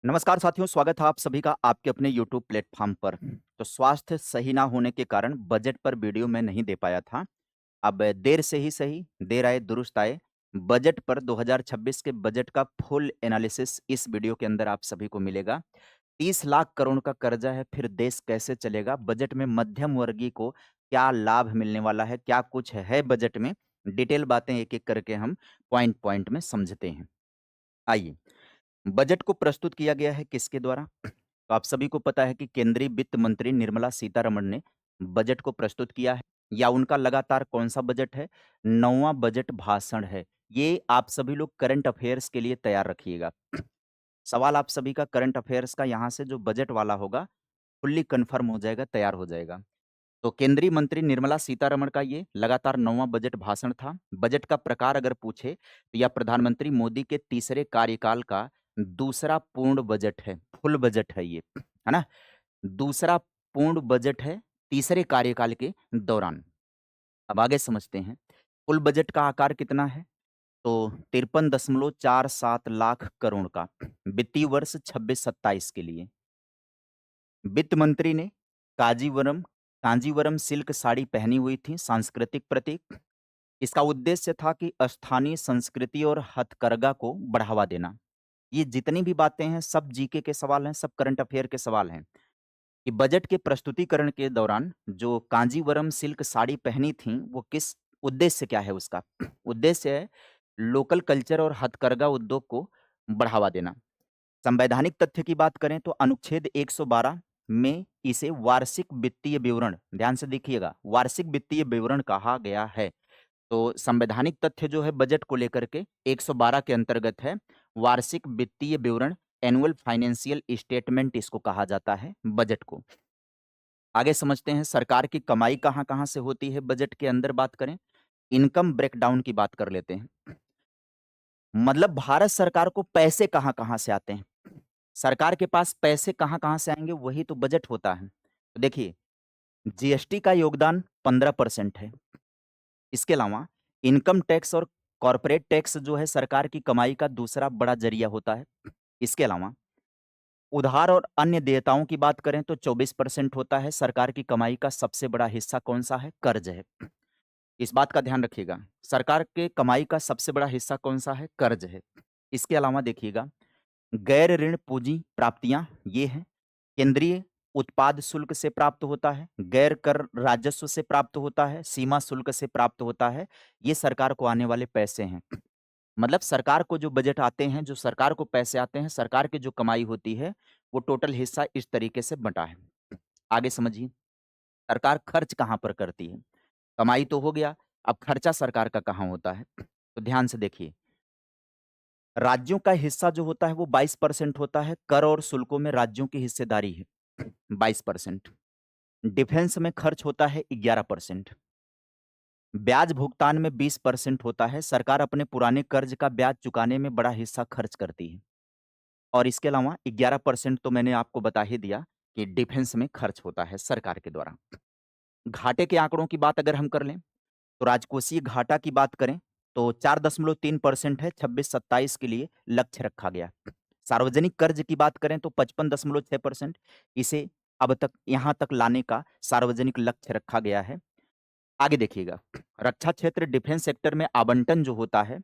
नमस्कार साथियों, स्वागत है आप सभी का आपके अपने यूट्यूब प्लेटफ़ॉर्म पर। तो स्वास्थ्य सही ना होने के कारण बजट पर वीडियो मैं नहीं दे पाया था। अब देर से ही सही, देर आए दुरुस्त आए। बजट पर 2026 के बजट का फुल एनालिसिस इस वीडियो के अंदर आप सभी को मिलेगा। 30 लाख करोड़ का कर्जा है, फिर देश कैसे चलेगा? बजट में मध्यम वर्गीय को क्या लाभ मिलने वाला है? क्या कुछ है बजट में? डिटेल बातें एक-एक करके हम पॉइंट-पॉइंट में समझते हैं। आइए, बजट को प्रस्तुत किया गया है किसके द्वारा? तो आप सभी को पता है कि केंद्रीय वित्त मंत्री निर्मला सीतारमण ने बजट को प्रस्तुत किया है या उनका लगातार कौन-सा बजट है? 9वां बजट भाषण है। ये आप सभी लोग करंट अफ़ेयर्स के लिए तैयार रखिएगा। सवाल आप सभी का करंट अफ़ेयर्स का यहाँ से जो बजट वाला होगा, फुल्ली कन्फर्म हो जाएगा, तैयार हो जाएगा। तो केंद्रीय मंत्री निर्मला सीतारमण का ये लगातार 9वां बजट भाषण था। बजट का प्रकार अगर पूछे, तो यह प्रधानमंत्री मोदी के तीसरे कार्यकाल का दूसरा पूर्ण बजट है, फुल बजट है ये, है ना? दूसरा पूर्ण बजट है तीसरे कार्यकाल के दौरान। अब आगे समझते हैं, कुल बजट का आकार कितना है? तो 53.47 लाख करोड़ का, वित्तीय वर्ष 26-27 के लिए। वित्त मंत्री ने काजीवरम कांजीवरम सिल्क साड़ी पहनी हुई थी, सांस्कृतिक प्रतीक। इसका उद्देश्य था कि स्थानीय संस्कृति और हथकरघा को बढ़ावा देना। ये जितनी भी बातें हैं, सब जीके के सवाल हैं, सब करंट अफेयर के सवाल हैं कि बजट के प्रस्तुतिकरण के दौरान जो कांजीवरम सिल्क साड़ी पहनी थीं, वो किस उद्देश्य क्या है उसका? उद्देश्य है लोकल कल्चर और हथकरघा उद्योग को बढ़ावा देना। संवैधानिक तथ्य की बात करें तो अनुच्छेद 112 में इसे वार्षिक वित्तीय विवरण, ध्यान से देखिएगा, वार्षिक वित्तीय विवरण कहा गया है। तो संवैधानिक तथ्य जो है बजट को लेकर के 112 के अंतर्गत है, वार्षिक वित्तीय विवरण, एनुअल फाइनेंशियल स्टेटमेंट इसको कहा जाता है बजट को। आगे समझते हैं सरकार की कमाई कहाँ-कहाँ से होती है बजट के अंदर बात करें, इनकम ब्रेकडाउन की बात कर लेते हैं। मतलब भारत सरकार को पैसे कहाँ-कहाँ से आते हैं? सरकार के पास पैसे कहाँ-कहाँ से आएँगे वही तो बजट होता है। तो देखिए, जीएसटी का योगदान 15% है। इसके अलावा इनकम टैक्स और कॉर्पोरेट टैक्स जो है सरकार की कमाई का दूसरा बड़ा ज़रिया होता है। इसके अलावा उधार और अन्य देयताओं की बात करें तो 24% होता है। सरकार की कमाई का सबसे बड़ा हिस्सा कौन-सा है? कर्ज़ है। इस बात का ध्यान रखिएगा। सरकार के कमाई का सबसे बड़ा हिस्सा कौन-सा है? कर्ज़ है। इसके अलावा देखिएगा गैर ऋण पूँजी प्राप्तियाँ ये हैं, केंद्रीय उत्पाद शुल्क से प्राप्त होता है, गैर कर राजस्व से प्राप्त होता है, सीमा शुल्क से प्राप्त होता है, ये सरकार को आने वाले पैसे हैं। मतलब सरकार को जो बजट आते हैं, जो सरकार को पैसे आते हैं, सरकार की जो कमाई होती है, वो टोटल हिस्सा इस तरीके से बँटा है। आगे समझिए, सरकार खर्च कहाँ पर करती है? कमाई तो हो गया, अब खर्चा सरकार का कहाँ होता है? तो ध्यान से देखिए, राज्यों का हिस्सा जो होता है वो 22% होता है, कर और शुल्कों में राज्यों की हिस्सेदारी है 22%। डिफेंस में खर्च होता है 11%। ब्याज भुगतान में 20% होता है, सरकार अपने पुराने कर्ज का ब्याज चुकाने में बड़ा हिस्सा खर्च करती है। और इसके अलावा 11% तो मैंने आपको बता ही दिया कि डिफेंस में खर्च होता है सरकार के द्वारा। घाटे के आंकड़ों की बात अगर हम कर लें, तो राजकोषीय घाटा की बात करें तो 4.3% है, 26-27 के लिए लक्ष्य रखा गया। सार्वजनिक कर्ज की बात करें तो 55.6%, इसे अब तक यहाँ तक लाने का सार्वजनिक लक्ष्य रखा गया है। आगे देखिएगा, रक्षा क्षेत्र डिफेंस सेक्टर में आवंटन जो होता है,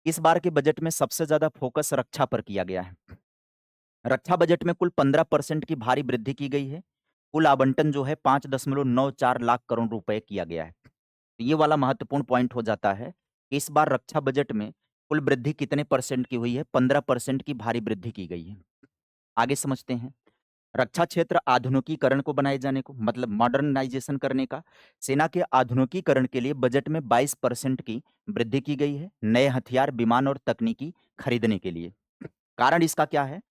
इस बार के बजट में सबसे ज़्यादा फोकस रक्षा पर किया गया है। रक्षा बजट में कुल 15% की भारी वृद्धि की गई है। कुल आवंटन जो है 5.94 लाख करोड़ रुपए किया गया है। ये वाला महत्वपूर्ण पॉइंट हो जाता है कि इस बार रक्षा बजट में कुल वृद्धि कितने परसेंट की हुई है? 15% की भारी वृद्धि की गई है। आगे समझते हैं। रक्षा क्षेत्र आधुनिकीकरण को बनाए जाने को मतलब मॉडर्नाइजेशन करने का, सेना के आधुनिकीकरण के लिए बजट में 22% की वृद्धि की गई है, नए हथियार, विमान और तकनीकी खरीदने के लिए। कारण इसका क्या है?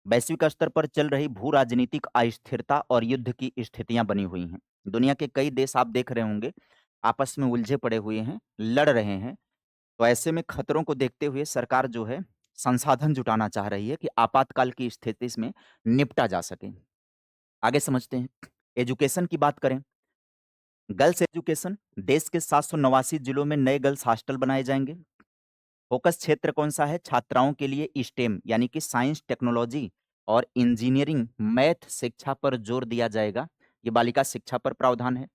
वैश्विक स्तर पर चल रही भू-राजनीतिक अस्थिरता और युद्ध की स्थितियाँ बनी हुई हैं। दुनिया के कई देश आप देख रहे होंगे, आपस में उलझे पड़े हुए हैं, लड़ रहे हैं। तो ऐसे में खतरों को देखते हुए सरकार जो है, संसाधन जुटाना चाह रही है कि आपातकाल की स्थिति में निपटा जा सके। आगे समझते हैं। एजुकेशन की बात करें, गर्ल्स एजुकेशन, देश के 789 जिलों में नए गर्ल्स हॉस्टल बनाए जाएँगे। फोकस क्षेत्र कौन-सा है? छात्राओं के लिए स्टेम यानी कि साइंस, टेक्नोलॉजी और इंजीनियरिंग, मैथ शिक्षा पर जोर दिया जाएगा। ये बालिका शिक्षा पर प्रावधान है।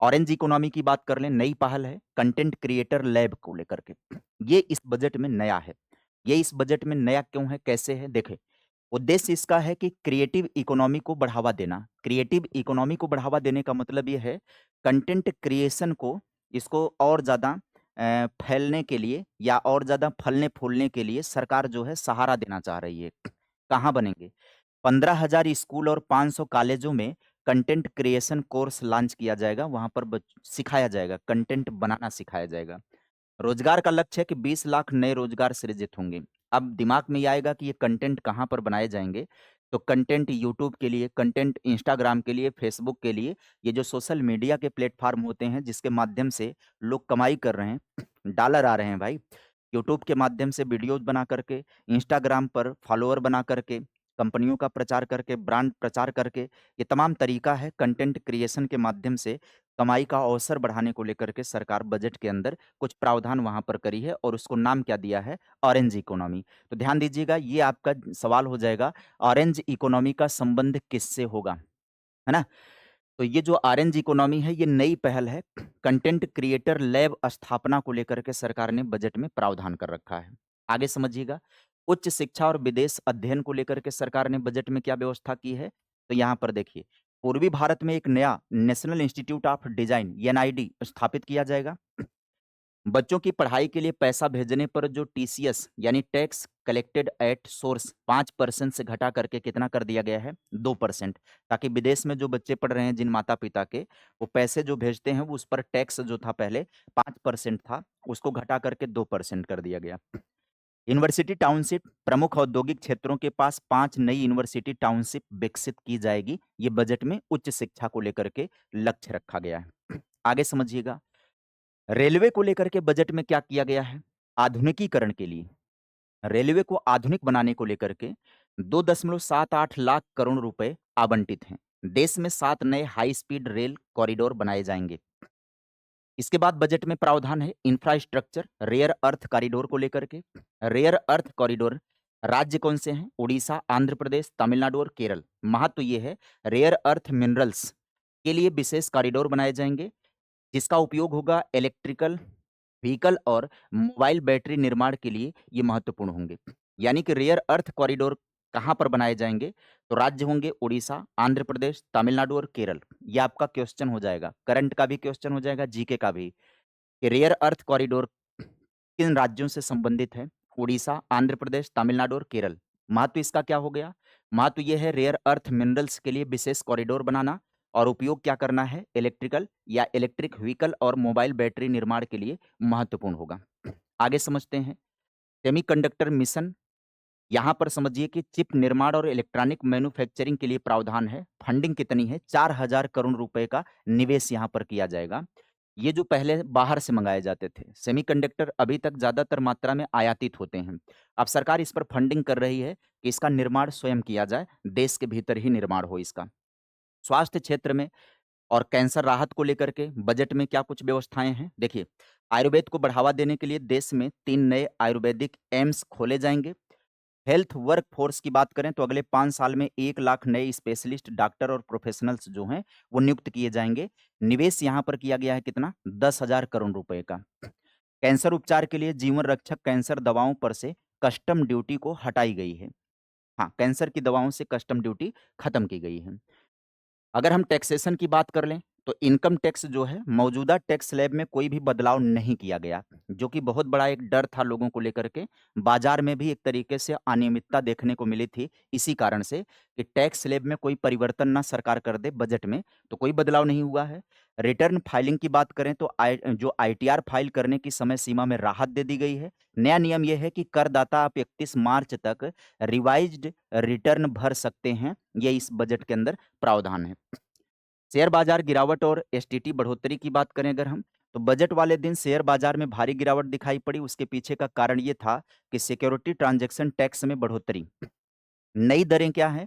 ऑरेंज इकोनॉमी की बात कर लें, नई पहल है कंटेंट क्रिएटर लैब को लेकर के। ये इस बजट में नया है। ये इस बजट में नया क्यों है, कैसे है? देखिए, उद्देश्य इसका है कि क्रिएटिव इकोनॉमी को बढ़ावा देना। क्रिएटिव इकोनॉमी को बढ़ावा देने का मतलब ये है कंटेंट क्रिएशन को इसको और ज़्यादा फैलने के लिए या और ज़्यादा फलने-फूलने के लिए सरकार जो है सहारा देना चाह रही है। कहाँ बनेंगे? 15,000 स्कूल और 500 कॉलेजों में कंटेंट क्रिएशन कोर्स लॉन्च किया जाएगा। वहाँ पर सिखाया जाएगा, कंटेंट बनाना सिखाया जाएगा। रोजगार का लक्ष्य है कि 20 लाख नए रोजगार सृजित होंगे। अब दिमाग में ये आएगा कि ये कंटेंट कहाँ पर बनाए जाएँगे, तो कंटेंट यूट्यूब के लिए, कंटेंट इंस्टाग्राम के लिए, फेसबुक के लिए, ये जो सोशल मीडिया के प्लेटफ़ॉर्म होते हैं जिसके माध्यम से लोग कमाई कर रहे हैं, डॉलर आ रहे हैं भाई। यूट्यूब के माध्यम से वीडियोज़ बना करके, इंस्टाग्राम पर फॉलोअर बना करके, कंपनियों का प्रचार करके, ब्रांड प्रचार करके, ये तमाम तरीका है कंटेंट क्रिएशन के माध्यम से कमाई का अवसर बढ़ाने को लेकर के सरकार बजट के अंदर कुछ प्रावधान वहाँ पर करी है और उसको नाम क्या दिया है? Orange economy. तो ध्यान दीजिएगा ये आपका सवाल हो जाएगा, ऑरेंज इकोनॉमी का संबंध किससे होगा? है ना? तो ये जो ऑरेंज इकोनॉमी है ये नई पहल है, कंटेंट क्रिएटर लैब स्थापना को लेकर के सरकार ने बजट में प्रावधान कर रखा है। आगे समझिएगा, उच्च शिक्षा और विदेश अध्ययन को लेकर के सरकार ने बजट में क्या व्यवस्था की है? तो यहाँ पर देखिए, पूर्वी भारत में एक नया national institute of design NID स्थापित किया जाएगा। बच्चों की पढ़ाई के लिए पैसा भेजने पर जो टीसीएस यानी टैक्स कलेक्टेड एट सोर्स 5% से घटा करके कितना कर दिया गया है? 2%, ताकि विदेश में जो बच्चे पढ़ रहे हैं जिन माता-पिता के, वो पैसे जो भेजते हैं वो उस पर टैक्स जो था पहले 5% था, उसको घटा करके 2% कर दिया गया। यूनिवर्सिटी टाउनशिप, प्रमुख औद्योगिक क्षेत्रों के पास 5 नई यूनिवर्सिटी टाउनशिप विकसित की जाएगी। ये बजट में उच्च शिक्षा को लेकर के लक्ष्य रखा गया है। आगे समझिएगा, रेलवे को लेकर के बजट में क्या किया गया है? आधुनिकीकरण के लिए, रेलवे को आधुनिक बनाने को लेकर के 2.78 लाख करोड़ रुपए आवंटित हैं। देश में 7 नए हाई स्पीड रेल कॉरिडोर बनाए जाएँगे। इसके बाद बजट में प्रावधान है इंफ्रास्ट्रक्चर रेयर अर्थ कॉरिडोर को लेकर के। रेयर अर्थ कॉरिडोर राज्य कौन से हैं? उड़ीसा, आंध्र प्रदेश, तमिलनाडु और केरल। महत्व ये है रेयर अर्थ मिनरल्स के लिए विशेष कॉरिडोर बनाए जाएँगे। जिसका उपयोग होगा इलेक्ट्रिकल व्हीकल और मोबाइल बैटरी निर्माण के लिए ये महत्वपूर्ण होंगे। यानी कि रेयर अर्थ कॉरिडोर कहाँ पर बनाए जाएँगे? तो राज्य होंगे उड़ीसा, आंध्र प्रदेश, तमिलनाडु और केरल। ये आपका क्वेश्चन हो जाएगा, करंट का भी क्वेश्चन हो जाएगा, जीके का भी, कि रेयर अर्थ कॉरिडोर किन राज्यों से संबंधित है? उड़ीसा, आंध्र प्रदेश, तमिलनाडु और केरल। महत्व इसका क्या हो गया? महत्व ये है रेयर अर्थ मिनरल्स के लिए विशेष कॉरिडोर बनाना और उपयोग क्या करना है? इलेक्ट्रिकल या इलेक्ट्रिक व्हीकल और मोबाइल बैटरी निर्माण के लिए महत्वपूर्ण होगा। आगे समझते हैं, सेमीकंडक्टर मिशन, यहाँ पर समझिए कि चिप निर्माण और इलेक्ट्रॉनिक मैन्युफैक्चरिंग के लिए प्रावधान है। फंडिंग कितनी है? 4,000 करोड़ रुपए का निवेश यहाँ पर किया जाएगा। ये जो पहले बाहर से मंगाए जाते थे, सेमीकंडक्टर अभी तक ज़्यादातर मात्रा में आयातित होते हैं। अब सरकार इस पर फंडिंग कर रही है कि इसका निर्माण स्वयं किया जाए, देश के भीतर ही निर्माण हो इसका। स्वास्थ्य क्षेत्र में और कैंसर राहत को लेकर के बजट में क्या कुछ व्यवस्थाएँ हैं? देखिए, आयुर्वेद को बढ़ावा देने के लिए देश में 3 नए आयुर्वेदिक एम्स खोले जाएँगे। हेल्थ वर्कफ़ोर्स की बात करें तो अगले 5 साल में 1 लाख नए स्पेशलिस्ट डॉक्टर और प्रोफ़ेशनल्स जो हैं, वो नियुक्त किए जाएँगे। निवेश यहाँ पर किया गया है कितना? 10,000 करोड़ रुपए का। कैंसर उपचार के लिए जीवन रक्षक कैंसर दवाओं पर से कस्टम ड्यूटी को हटाई गई है। हाँ, कैंसर की दवाओं से कस्टम ड्यूटी खत्म की गई है। अगर हम टैक्सेशन की बात कर लें, तो इनकम टैक्स जो है, मौजूदा टैक्स स्लैब में कोई भी बदलाव नहीं किया गया, जो कि बहुत बड़ा एक डर था लोगों को लेकर के। बाज़ार में भी एक तरीके से अनियमितता देखने को मिली थी, इसी कारण से कि टैक्स स्लैब में कोई परिवर्तन ना सरकार कर दे बजट में, तो कोई बदलाव नहीं हुआ है। रिटर्न फाइलिंग की बात करें तो जो आईटीआर फाइल करने की समय सीमा में राहत दे दी गई है। नया नियम ये है कि करदाता आप 31 मार्च तक रिवाइज़्ड रिटर्न भर सकते हैं, ये इस बजट के अंदर प्रावधान है। शेयर बाजार गिरावट और एसटीटी बढ़ोतरी की बात करें अगर हम, तो बजट वाले दिन शेयर बाजार में भारी गिरावट दिखाई पड़ी। उसके पीछे का कारण ये था कि सिक्योरिटी ट्रांजैक्शन टैक्स में बढ़ोतरी। नई दरें क्या हैं?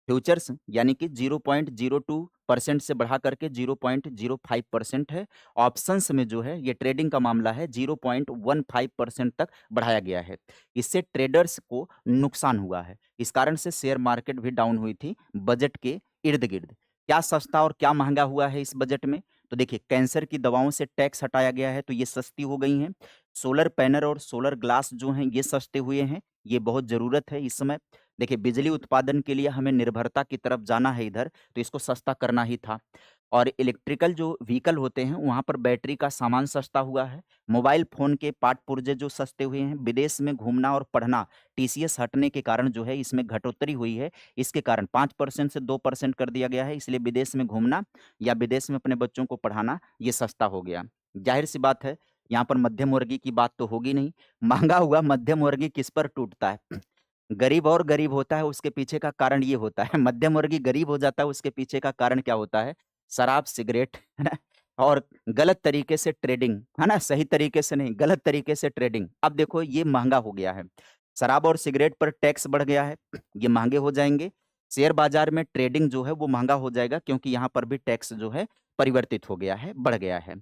फ्यूचर्स यानी कि 0.02% से बढ़ा करके 0.05% है। ऑप्शंस में जो है ये ट्रेडिंग का मामला है 0.15% तक बढ़ाया गया है। इससे ट्रेडर्स को नुकसान हुआ है। इस कारण से शेयर मार्केट भी डाउन हुई थी बजट के इर्द-गिर्द। क्या सस्ता और क्या महँगा हुआ है इस बजट में? तो देखिए कैंसर की दवाओं से टैक्स हटाया गया है तो ये सस्ती हो गई हैं। सोलर पैनल और सोलर ग्लास जो हैं ये सस्ते हुए हैं। ये बहुत ज़रूरत है इस समय। देखिए बिजली उत्पादन के लिए हमें निर्भरता की तरफ जाना है इधर, तो इसको सस्ता करना ही था। और इलेक्ट्रिकल जो व्हीकल होते हैं, वहाँ पर बैटरी का सामान सस्ता हुआ है। मोबाइल फ़ोन के पार्ट पुर्जे जो सस्ते हुए हैं, विदेश में घूमना और पढ़ना, टीसीएस हटने के कारण जो है इसमें घटोत्तरी हुई है। इसके कारण 5% से 2% कर दिया गया है, इसलिए विदेश में घूमना या विदेश में अपने बच्चों को पढ़ाना, ये सस्ता हो गया। ज़ाहिर-सी बात है, यहाँ पर मध्यम वर्गीय की बात तो होगी नहीं। महँगा हुआ मध्यम वर्गीय किस पर टूटता है? गरीब और गरीब होता है, उसके पीछे का कारण ये होता है, मध्यम वर्गीय गरीब हो जाता है, उसके पीछे का कारण क्या होता है? शराब, सिगरेट, है ना? और गलत तरीके से ट्रेडिंग, है ना? सही तरीके से नहीं, गलत तरीके से ट्रेडिंग। अब देखो ये महँगा हो गया है। शराब और सिगरेट पर टैक्स बढ़ गया है, ये महँगे हो जाएँगे। शेयर बाज़ार में ट्रेडिंग जो है वो महँगा हो जाएगा क्योंकि यहाँ पर भी टैक्स जो है परिवर्तित हो गया है, बढ़ गया है।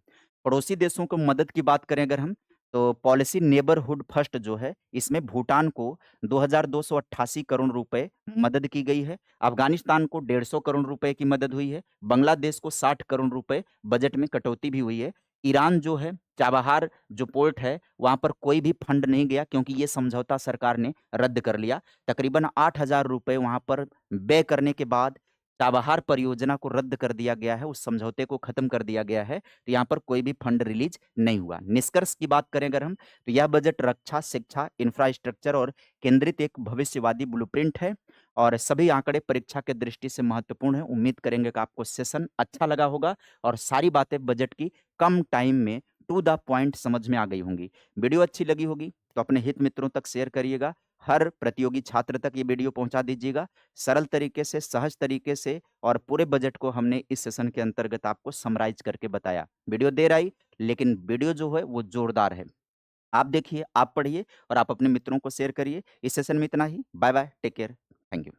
पड़ोसी देशों को मदद की बात करें अगर हम, तो पॉलिसी नेबरहुड फर्स्ट जो है, इसमें भूटान को 2288 करोड़ रुपए मदद की गई है। अफ़गानिस्तान को 150 करोड़ रुपए की मदद हुई है। बांग्लादेश को 60 करोड़ रुपए बजट में कटौती भी हुई है। ईरान जो है, चाबहार जो पोर्ट है, वहाँ पर कोई भी फंड नहीं गया क्योंकि ये समझौता सरकार ने रद्द कर लिया। तकरीबन 8000 रुपए वहाँ पर व्यय करने के बाद चाबहार परियोजना को रद्द कर दिया गया है, उस समझौते को खत्म कर दिया गया है। तो यहाँ पर कोई भी फंड रिलीज़ नहीं हुआ। निष्कर्ष की बात करें अगर हम, तो यह बजट रक्षा, शिक्षा, इंफ्रास्ट्रक्चर और केंद्रित एक भविष्यवादी ब्लूप्रिंट है और सभी आंकड़े परीक्षा के दृष्टि से महत्वपूर्ण हैं। उम्मीद करेंगे कि आपको सेशन अच्छा लगा होगा और सारी बातें बजट की कम टाइम में टू द पॉइंट समझ में आ गई होंगी। वीडियो अच्छी लगी होगी तो अपने हित मित्रों तक शेयर करिएगा। हर प्रतियोगी छात्र तक ये वीडियो पहुँचा दीजिएगा। सरल तरीके से, सहज तरीके से और पूरे बजट को हमने इस सेशन के अंतर्गत आपको समराइज़ करके बताया। वीडियो देर आई, लेकिन वीडियो जो है वो ज़ोरदार है। आप देखिए, आप पढ़िए और आप अपने मित्रों को शेयर करिए। इस सेशन में इतना ही। Bye bye, take care, thank you.